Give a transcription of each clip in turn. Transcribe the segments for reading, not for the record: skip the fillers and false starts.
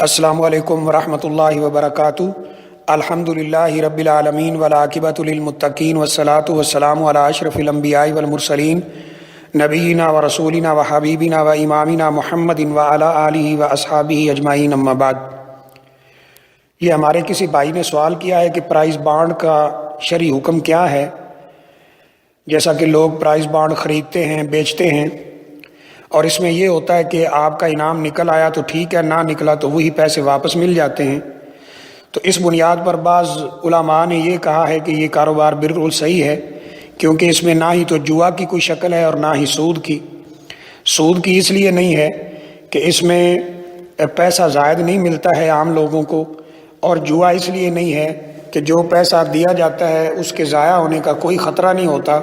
السلام علیکم ورحمۃ اللہ وبرکاتہ۔ الحمد للہ رب العالمین والعاقبۃ للمتقین والصلاۃ والسلام علی اشرف الانبیاء والمرسلین نبینا و رسولنا و حبیبنا و امامنا محمد وعلی آلہ و اصحابہ اجمعین، اما بعد۔ یہ ہمارے کسی بھائی نے سوال کیا ہے کہ پرائز بانڈ کا شرعی حکم کیا ہے؟ جیسا کہ لوگ پرائز بانڈ خریدتے ہیں، بیچتے ہیں، اور اس میں یہ ہوتا ہے کہ آپ کا انعام نکل آیا تو ٹھیک ہے، نہ نکلا تو وہی پیسے واپس مل جاتے ہیں۔ تو اس بنیاد پر بعض علماء نے یہ کہا ہے کہ یہ کاروبار بالکل صحیح ہے، کیونکہ اس میں نہ ہی تو جوا کی کوئی شکل ہے اور نہ ہی سود کی۔ سود کی اس لیے نہیں ہے کہ اس میں پیسہ زائد نہیں ملتا ہے عام لوگوں کو، اور جوا اس لیے نہیں ہے کہ جو پیسہ دیا جاتا ہے اس کے ضائع ہونے کا کوئی خطرہ نہیں ہوتا،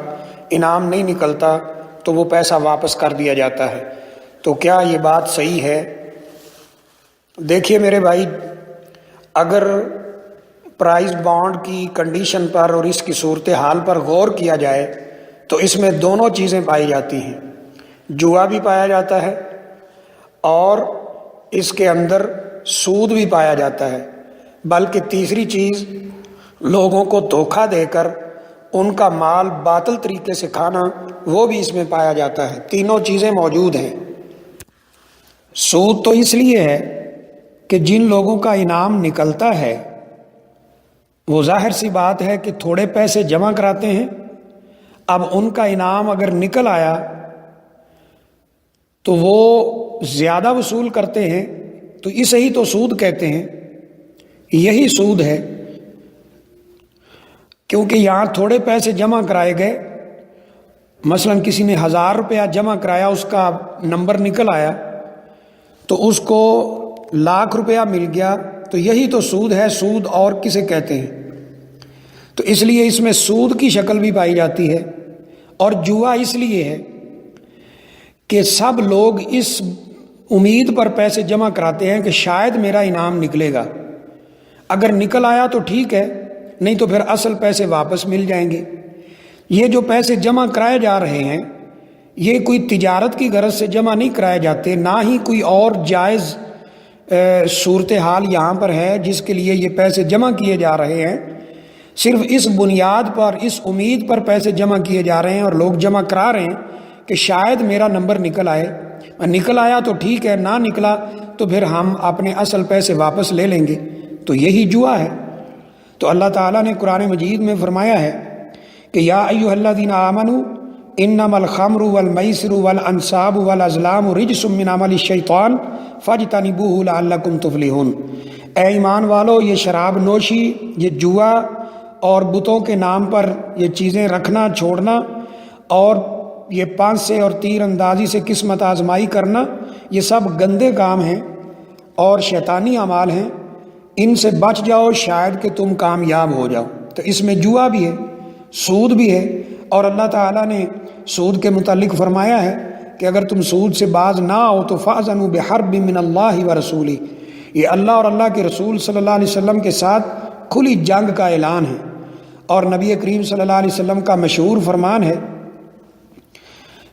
انعام نہیں نکلتا تو وہ پیسہ واپس کر دیا جاتا ہے۔ تو کیا یہ بات صحیح ہے؟ دیکھیے میرے بھائی، اگر پرائز بانڈ کی کنڈیشن پر اور اس کی صورتحال پر غور کیا جائے تو اس میں دونوں چیزیں پائی جاتی ہیں، جوا بھی پایا جاتا ہے اور اس کے اندر سود بھی پایا جاتا ہے، بلکہ تیسری چیز لوگوں کو دھوکہ دے کر ان کا مال باطل طریقے سے کھانا، وہ بھی اس میں پایا جاتا ہے۔ تینوں چیزیں موجود ہیں۔ سود تو اس لیے ہے کہ جن لوگوں کا انعام نکلتا ہے وہ ظاہر سی بات ہے کہ تھوڑے پیسے جمع کراتے ہیں، اب ان کا انعام اگر نکل آیا تو وہ زیادہ وصول کرتے ہیں، تو اسے ہی تو سود کہتے ہیں، یہی سود ہے۔ کیونکہ یہاں تھوڑے پیسے جمع کرائے گئے، مثلا کسی نے 1000 روپیہ جمع کرایا، اس کا نمبر نکل آیا تو اس کو 1,00,000 روپیہ مل گیا، تو یہی تو سود ہے۔ سود اور کسے کہتے ہیں؟ تو اس لیے اس میں سود کی شکل بھی پائی جاتی ہے، اور جوا اس لیے ہے کہ سب لوگ اس امید پر پیسے جمع کراتے ہیں کہ شاید میرا انعام نکلے گا، اگر نکل آیا تو ٹھیک ہے، نہیں تو پھر اصل پیسے واپس مل جائیں گے۔ یہ جو پیسے جمع کرائے جا رہے ہیں یہ کوئی تجارت کی غرض سے جمع نہیں کرائے جاتے، نہ ہی کوئی اور جائز صورتحال یہاں پر ہے جس کے لیے یہ پیسے جمع کیے جا رہے ہیں۔ صرف اس بنیاد پر، اس امید پر پیسے جمع کیے جا رہے ہیں اور لوگ جمع کرا رہے ہیں کہ شاید میرا نمبر نکل آئے، نکل آیا تو ٹھیک ہے، نہ نکلا تو پھر ہم اپنے اصل پیسے واپس لے لیں گے۔ تو یہی جوا ہے۔ تو اللہ تعالیٰ نے قرآن مجید میں فرمایا ہے کہ یا ایھا الذین آمنوا انما الخمر والمیسر والانصاب والازلام رجس من عمل الشیطان فاجتنبوہ لعلکم تفلحون۔ اے ایمان والو، یہ شراب نوشی، یہ جوا اور بتوں کے نام پر یہ چیزیں رکھنا، چھوڑنا، اور یہ پانسے اور تیر اندازی سے قسمت آزمائی کرنا، یہ سب گندے کام ہیں اور شیطانی اعمال ہیں، ان سے بچ جاؤ شاید کہ تم کامیاب ہو جاؤ۔ تو اس میں جوا بھی ہے، سود بھی ہے، اور اللہ تعالیٰ نے سود کے متعلق فرمایا ہے کہ اگر تم سود سے باز نہ آؤ تو فَأْذَنُوا بِحَرْبٍ مِّنَ اللَّهِ وَرَسُولِهِ، یہ اللہ اور اللہ کے رسول صلی اللہ علیہ وسلم کے ساتھ کھلی جنگ کا اعلان ہے۔ اور نبی کریم صلی اللہ علیہ وسلم کا مشہور فرمان ہے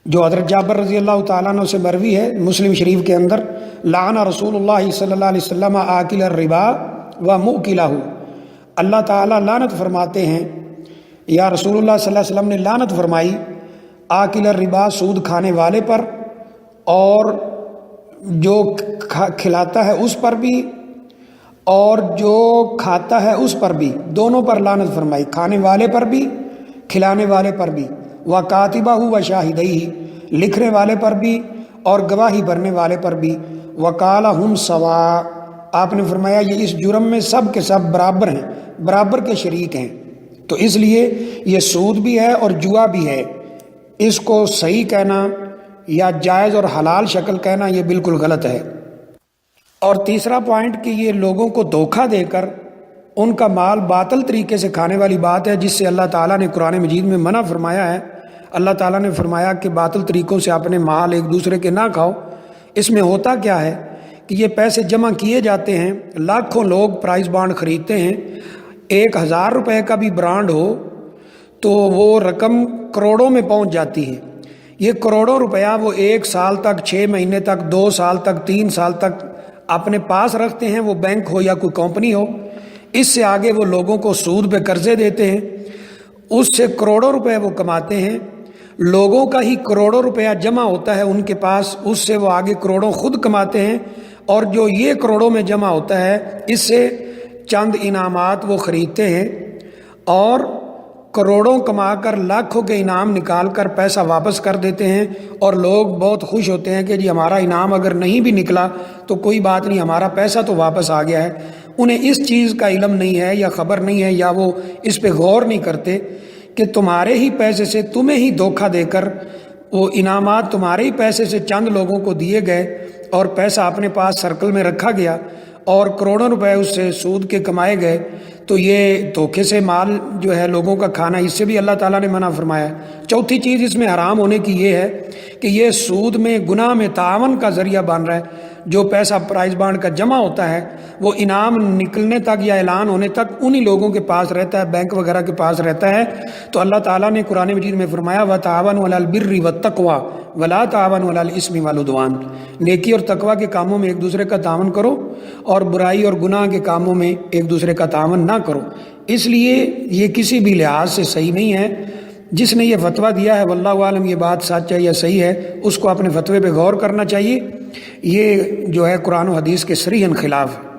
جو حضرت جابر رضی اللہ تعالیٰ عنہ سے مروی ہے مسلم شریف کے اندر، لعن رسول اللہ صلی اللہ علیہ وسلم آکل الربا و مؤکلہ، اللہ تعالیٰ لعنت فرماتے ہیں، یا رسول اللہ صلی اللہ علیہ وسلم نے لعنت فرمائی آکل الربا، سود کھانے والے پر، اور جو کھلاتا ہے اس پر بھی اور جو کھاتا ہے اس پر بھی، دونوں پر لعنت فرمائی، کھانے والے پر بھی کھلانے والے پر بھی، وَكَاتِبَهُ وَشَاهِدَيْهِ، لکھنے والے پر بھی اور گواہی بھرنے والے پر بھی، وَقَالَ هُمْ سَوَاء، آپ نے فرمایا یہ اس جرم میں سب کے سب برابر ہیں، برابر کے شریک ہیں۔ تو اس لیے یہ سود بھی ہے اور جوا بھی ہے، اس کو صحیح کہنا یا جائز اور حلال شکل کہنا یہ بالکل غلط ہے۔ اور تیسرا پوائنٹ کہ یہ لوگوں کو دھوکہ دے کر ان کا مال باطل طریقے سے کھانے والی بات ہے، جس سے اللہ تعالیٰ نے قرآن مجید میں منع فرمایا ہے۔ اللہ تعالیٰ نے فرمایا کہ باطل طریقوں سے اپنے مال ایک دوسرے کے نہ کھاؤ۔ اس میں ہوتا کیا ہے کہ یہ پیسے جمع کیے جاتے ہیں، لاکھوں لوگ پرائز بانڈ خریدتے ہیں، 1000 روپے کا بھی برانڈ ہو تو وہ رقم کروڑوں میں پہنچ جاتی ہے۔ یہ کروڑوں روپیہ وہ 1 سال تک، 6 مہینے تک، 2 سال تک، 3 سال تک اپنے پاس رکھتے ہیں، وہ بینک ہو یا کوئی کمپنی ہو، اس سے آگے وہ لوگوں کو سود پہ قرضے دیتے ہیں، اس سے کروڑوں روپے وہ کماتے ہیں، لوگوں کا ہی کروڑوں روپیہ جمع ہوتا ہے ان کے پاس، اس سے وہ آگے کروڑوں خود کماتے ہیں، اور جو یہ کروڑوں میں جمع ہوتا ہے اس سے چند انعامات وہ خریدتے ہیں، اور کروڑوں کما کر لاکھوں کے انعام نکال کر پیسہ واپس کر دیتے ہیں، اور لوگ بہت خوش ہوتے ہیں کہ جی ہمارا انعام اگر نہیں بھی نکلا تو کوئی بات نہیں، ہمارا پیسہ تو واپس آ گیا ہے۔ انہیں اس چیز کا علم نہیں ہے یا خبر نہیں ہے، یا وہ اس پہ غور نہیں کرتے کہ تمہارے ہی پیسے سے تمہیں ہی دھوکہ دے کر وہ انعامات تمہارے ہی پیسے سے چند لوگوں کو دیے گئے، اور پیسہ اپنے پاس سرکل میں رکھا گیا، اور کروڑوں روپے اس سے سود کے کمائے گئے۔ تو یہ دھوکے سے مال جو ہے لوگوں کا کھانا، اس سے بھی اللہ تعالیٰ نے منع فرمایا ہے۔ چوتھی چیز اس میں حرام ہونے کی یہ ہے کہ یہ سود میں گناہ میں تعاون کا ذریعہ بن رہا ہے۔ جو پیسہ پرائز بانڈ کا جمع ہوتا ہے وہ انعام نکلنے تک یا اعلان ہونے تک انہی لوگوں کے پاس رہتا ہے، بینک وغیرہ کے پاس رہتا ہے۔ تو اللہ تعالیٰ نے قرآن مجید میں فرمایا وَتَعَاوَنُوا عَلَى الْبِرِّ وَالتَّقْوَىٰ وَلَا تَعَاوَنُوا عَلَى الْإِثْمِ وَالْعُدْوَانِ، نیکی اور تقویٰ کے کاموں میں ایک دوسرے کا تعاون کرو، اور برائی اور گناہ کے کاموں میں ایک دوسرے کا تعاون نہ کرو۔ اس لیے یہ کسی بھی لحاظ سے صحیح نہیں ہے۔ جس نے یہ فتویٰ دیا ہے واللہ عالم یہ بات سچ ہے یا صحیح ہے، اس کو اپنے فتوے پہ غور کرنا چاہیے۔ یہ جو ہے قرآن و حدیث کے صریحاً خلاف ہے۔